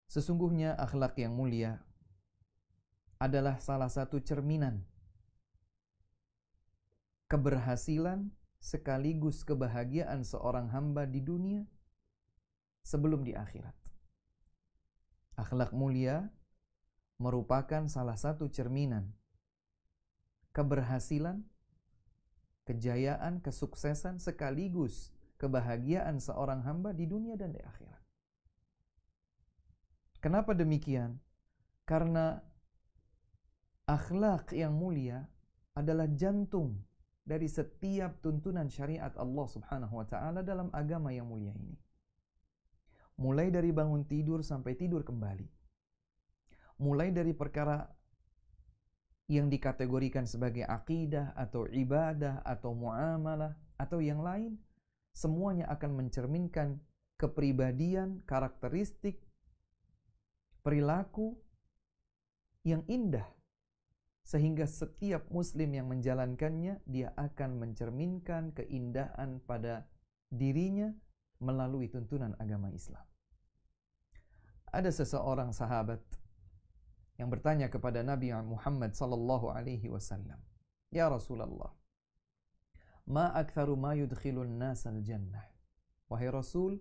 Sesungguhnya akhlak yang mulia adalah salah satu cerminan keberhasilan sekaligus kebahagiaan seorang hamba di dunia sebelum di akhirat. Akhlak mulia merupakan salah satu cerminan keberhasilan, kejayaan, kesuksesan sekaligus kebahagiaan seorang hamba di dunia dan di akhirat. Kenapa demikian? Karena akhlak yang mulia adalah jantung dari setiap tuntunan syariat Allah Subhanahu wa taala dalam agama yang mulia ini. Mulai dari bangun tidur sampai tidur kembali. Mulai dari perkara yang dikategorikan sebagai akidah atau ibadah atau muamalah atau yang lain, semuanya akan mencerminkan kepribadian, karakteristik, perilaku yang indah, sehingga setiap muslim yang menjalankannya, dia akan mencerminkan keindahan pada dirinya melalui tuntunan agama Islam. Ada seseorang sahabat yang bertanya kepada Nabi Muhammad sallallahu alaihi wasallam, "Ya Rasulullah, ma aktsaru ma yudkhilun nasal jannah?" Wahai Rasul,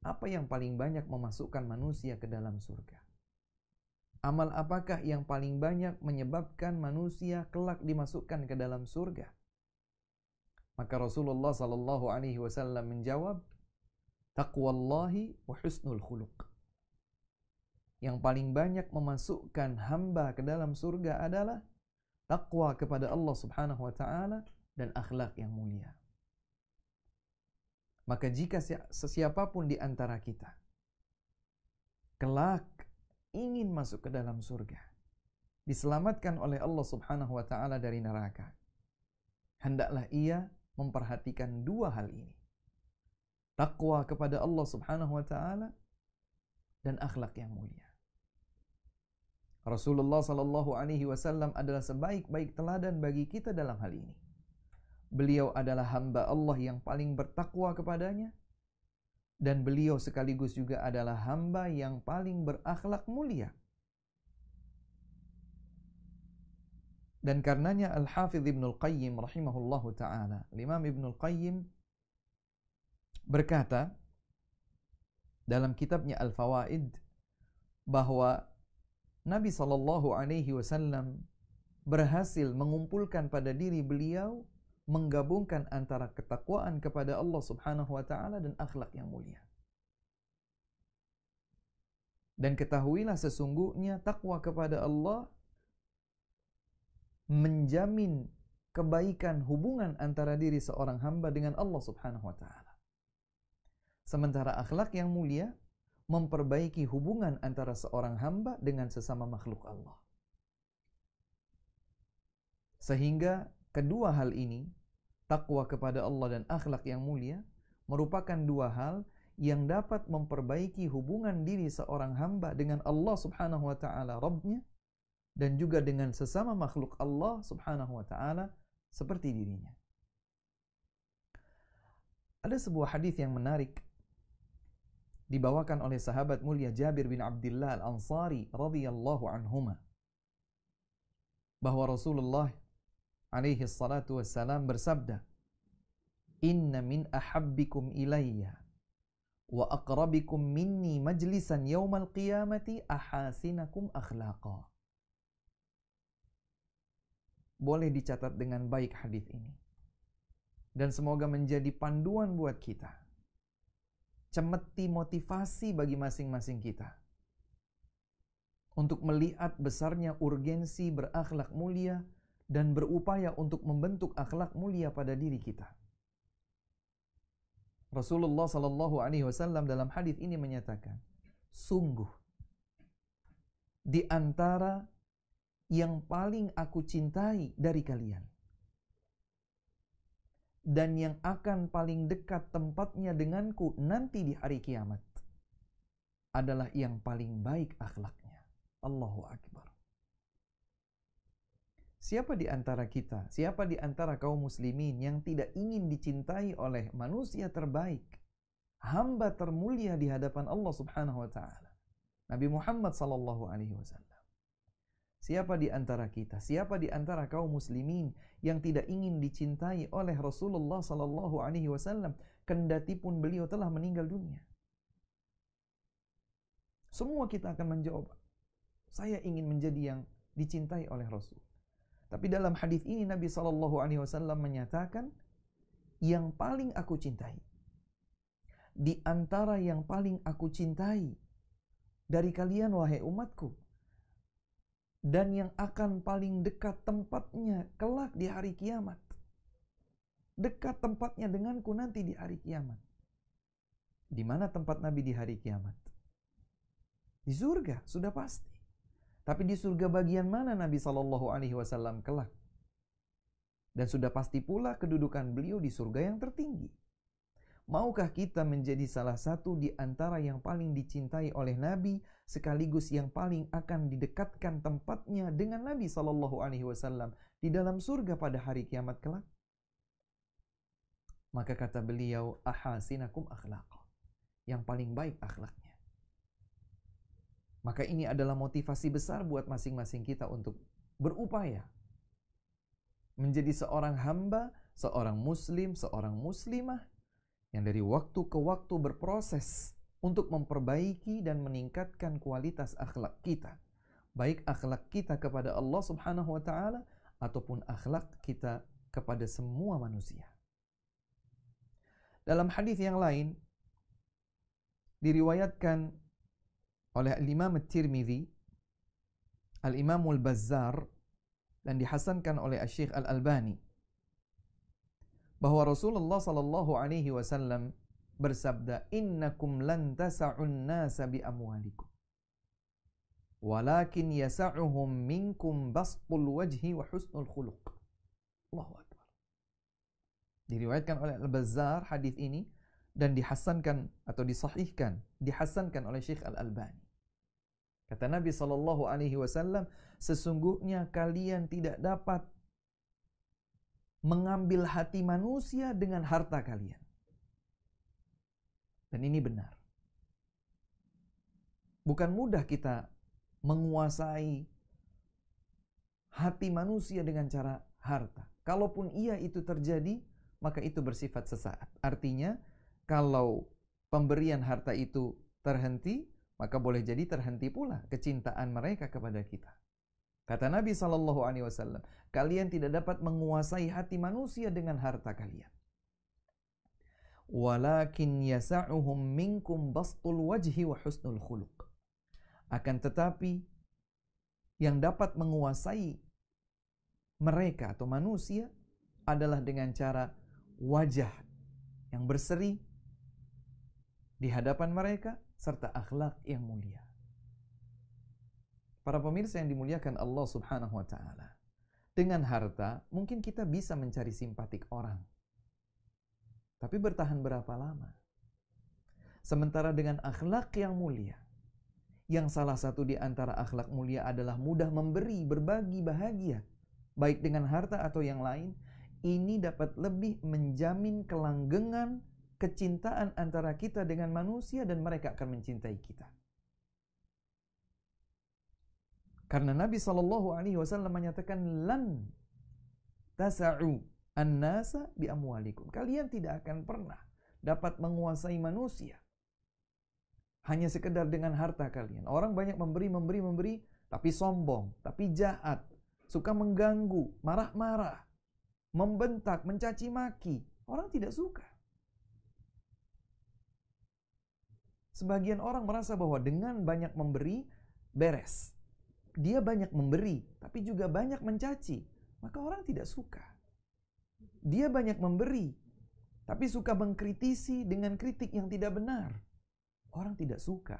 apa yang paling banyak memasukkan manusia ke dalam surga? Amal apakah yang paling banyak menyebabkan manusia kelak dimasukkan ke dalam surga? Maka Rasulullah sallallahu alaihi wasallam menjawab, taqwallahi wa husnul khuluq. Yang paling banyak memasukkan hamba ke dalam surga adalah taqwa kepada Allah Subhanahu wa taala dan akhlak yang mulia. Maka jika sesiapapun di antara kita kelak ingin masuk ke dalam surga, diselamatkan oleh Allah Subhanahu wa taala dari neraka, hendaklah ia memperhatikan dua hal ini. Taqwa kepada Allah Subhanahu wa taala dan akhlak yang mulia. Rasulullah sallallahu alaihi wasallam adalah sebaik-baik teladan bagi kita dalam hal ini. Beliau adalah hamba Allah yang paling bertakwa kepadanya, dan beliau sekaligus juga adalah hamba yang paling berakhlak mulia. Dan karenanya Al-Hafidh Ibnul Qayyim rahimahullahu ta'ala, Imam Ibnul Qayyim berkata dalam kitabnya Al-Fawaid bahwa Nabi sallallahu alaihi wasallam berhasil mengumpulkan pada diri beliau, menggabungkan antara ketakwaan kepada Allah Subhanahu wa taala dan akhlak yang mulia. Dan ketahuilah sesungguhnya takwa kepada Allah menjamin kebaikan hubungan antara diri seorang hamba dengan Allah Subhanahu wa taala. Sementara akhlak yang mulia memperbaiki hubungan antara seorang hamba dengan sesama makhluk Allah. Sehingga kedua hal ini, takwa kepada Allah dan akhlak yang mulia, merupakan dua hal yang dapat memperbaiki hubungan diri seorang hamba dengan Allah Subhanahu wa taala Rabbnya, dan juga dengan sesama makhluk Allah Subhanahu wa taala seperti dirinya. Ada sebuah hadis yang menarik dibawakan oleh sahabat mulia Jabir bin Abdullah Al-Ansari radhiyallahu anhuma, bahwa Rasulullah alaihi salatu wassalam bersabda, "Inna min ahabbikum ilayya wa aqrabikum minni majlisan yaumal qiyamati ahasinakum akhlaqa." Boleh dicatat dengan baik hadis ini, dan semoga menjadi panduan buat kita, cemeti motivasi bagi masing-masing kita untuk melihat besarnya urgensi berakhlak mulia dan berupaya untuk membentuk akhlak mulia pada diri kita. Rasulullah sallallahu alaihi wasallam dalam hadis ini menyatakan, sungguh di antara yang paling aku cintai dari kalian dan yang akan paling dekat tempatnya denganku nanti di hari kiamat adalah yang paling baik akhlaknya. Allahu Akbar. Siapa di antara kita, siapa di antara kaum muslimin yang tidak ingin dicintai oleh manusia terbaik, hamba termulia di hadapan Allah Subhanahu wa taala, Nabi Muhammad sallallahu alaihi wasallam. Siapa di antara kita, siapa di antara kaum muslimin yang tidak ingin dicintai oleh Rasulullah sallallahu alaihi wasallam kendati pun beliau telah meninggal dunia? Semua kita akan menjawab, saya ingin menjadi yang dicintai oleh Rasul. Tapi dalam hadis ini Nabi sallallahu alaihi wasallam menyatakan, yang paling aku cintai, di antara yang paling aku cintai dari kalian wahai umatku, dan yang akan paling dekat tempatnya kelak di hari kiamat, dekat tempatnya denganku nanti di hari kiamat. Di mana tempat Nabi di hari kiamat? Di surga, sudah pasti. Tapi di surga bagian mana Nabi SAW kelak? Dan sudah pasti pula kedudukan beliau di surga yang tertinggi. Maukah kita menjadi salah satu di antara yang paling dicintai oleh Nabi, sekaligus yang paling akan didekatkan tempatnya dengan Nabi SAW di dalam surga pada hari kiamat kelak? Maka kata beliau, ahasinakum akhlaqa, yang paling baik akhlaknya. Maka ini adalah motivasi besar buat masing-masing kita untuk berupaya menjadi seorang hamba, seorang muslim, seorang muslimah yang dari waktu ke waktu berproses untuk memperbaiki dan meningkatkan kualitas akhlak kita. Baik akhlak kita kepada Allah Subhanahu wa taala ataupun akhlak kita kepada semua manusia. Dalam hadis yang lain diriwayatkan oleh Imam At-Tirmidzi, Al-Imam Al-Bazzar, dan dihasankan oleh Syekh Al-Albani, bahwa Rasulullah sallallahu alaihi wasallam bersabda, "Innakum lan tas'un nasa bi amwalikum, walakin yas'uhum minkum bastul wajhi wa husnul khuluq." Allahu akbar. Diriwayatkan oleh Al-Bazzar hadis ini dan dihasankan atau dihasankan oleh Syekh Al-Albani. Kata Nabi sallallahu alaihi wasallam, sesungguhnya kalian tidak dapat mengambil hati manusia dengan harta kalian. Dan ini benar. Bukan mudah kita menguasai hati manusia dengan cara harta. Kalaupun iya itu terjadi, maka itu bersifat sesaat. Artinya, kalau pemberian harta itu terhenti, maka boleh jadi terhenti pula kecintaan mereka kepada kita. Kata Nabi SAW, kalian tidak dapat menguasai hati manusia dengan harta kalian. Walakin yasa'uhum minkum bastul wajhi wa husnul khuluq. Akan tetapi, yang dapat menguasai mereka atau manusia adalah dengan cara wajah yang berseri di hadapan mereka, serta akhlak yang mulia. Para pemirsa yang dimuliakan Allah Subhanahu wa taala, dengan harta mungkin kita bisa mencari simpatik orang. Tapi bertahan berapa lama? Sementara dengan akhlak yang mulia, yang salah satu di antara akhlak mulia adalah mudah memberi, berbagi, bahagia, baik dengan harta atau yang lain, ini dapat lebih menjamin kelanggengan kecintaan antara kita dengan manusia dan mereka akan mencintai kita. Karena Nabi SAW menyatakan, lan tasa'u an-nasa bi amwalikum. Kalian tidak akan pernah dapat menguasai manusia hanya sekedar dengan harta kalian. Orang banyak memberi, tapi sombong, tapi jahat, suka mengganggu, marah-marah, membentak, mencaci maki. Orang tidak suka. Sebagian orang merasa bahwa dengan banyak memberi, beres. Dia banyak memberi, tapi juga banyak mencaci. Maka orang tidak suka. Dia banyak memberi, tapi suka mengkritisi dengan kritik yang tidak benar. Orang tidak suka.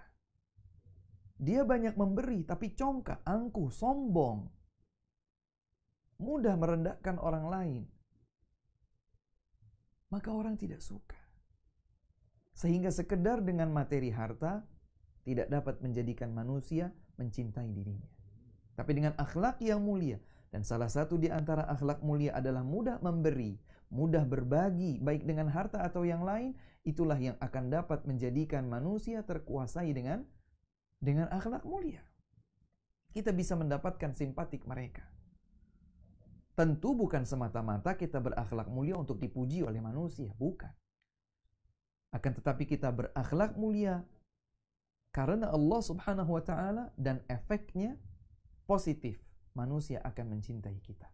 Dia banyak memberi, tapi congkak, angkuh, sombong. Mudah merendahkan orang lain. Maka orang tidak suka. Sehingga sekedar dengan materi harta tidak dapat menjadikan manusia mencintai dirinya. Tapi dengan akhlak yang mulia, dan salah satu di antara akhlak mulia adalah mudah memberi, mudah berbagi, baik dengan harta atau yang lain, itulah yang akan dapat menjadikan manusia terkuasai dengan dengan akhlak mulia. Kita bisa mendapatkan simpatik mereka. Tentu bukan semata-mata kita berakhlak mulia untuk dipuji oleh manusia, bukan. Akan tetapi kita berakhlak mulia karena Allah Subhanahu wa taala, dan efeknya positif. Manusia akan mencintai kita.